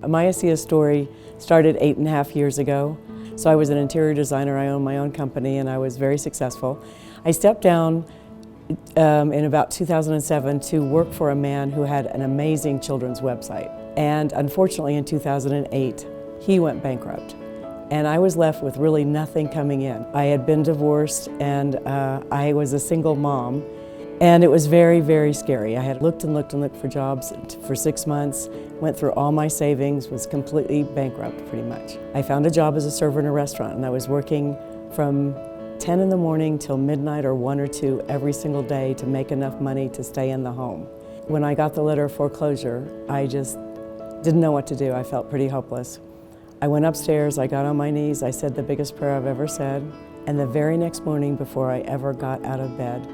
My ASEA story started 8.5 years ago. So I was an interior designer, I owned my own company, and I was very successful. I stepped down in about 2007 to work for a man who had an amazing children's website. And unfortunately in 2008, he went bankrupt. And I was left with really nothing coming in. I had been divorced and I was a single mom. And it was very, very scary. I had looked and looked and looked for jobs for 6 months, went through all my savings, was completely bankrupt pretty much. I found a job as a server in a restaurant, and I was working from 10 in the morning till midnight or 1 or 2 every single day to make enough money to stay in the home. When I got the letter of foreclosure, I just didn't know what to do. I felt pretty hopeless. I went upstairs, I got on my knees, I said the biggest prayer I've ever said, and the very next morning before I ever got out of bed,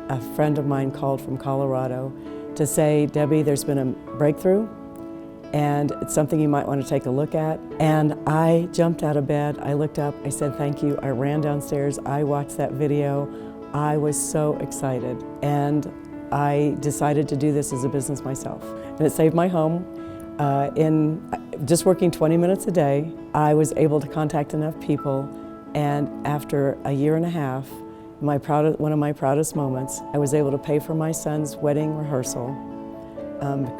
a friend of mine called from Colorado to say, Debbie, there's been a breakthrough and it's something you might want to take a look at. And I jumped out of bed, I looked up, I said thank you, I ran downstairs, I watched that video. I was so excited and I decided to do this as a business myself. And it saved my home. In just working 20 minutes a day, I was able to contact enough people, and after a 1.5 years, one of my proudest moments, I was able to pay for my son's wedding rehearsal,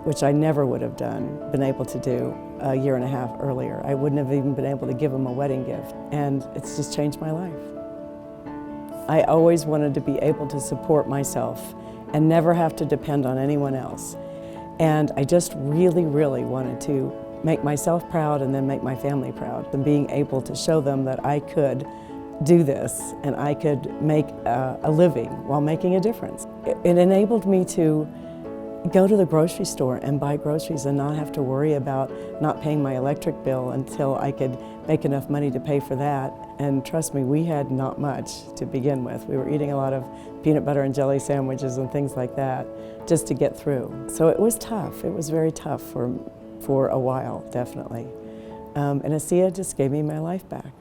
which I never would have been able to do a 1.5 years earlier. I wouldn't have even been able to give him a wedding gift, and it's just changed my life. I always wanted to be able to support myself and never have to depend on anyone else. And I just really, really wanted to make myself proud and then make my family proud. And being able to show them that I could do this and I could make a living while making a difference. It enabled me to go to the grocery store and buy groceries and not have to worry about not paying my electric bill until I could make enough money to pay for that. And trust me, we had not much to begin with. We were eating a lot of peanut butter and jelly sandwiches and things like that just to get through. So it was tough. It was very tough for a while, definitely. And ASEA just gave me my life back.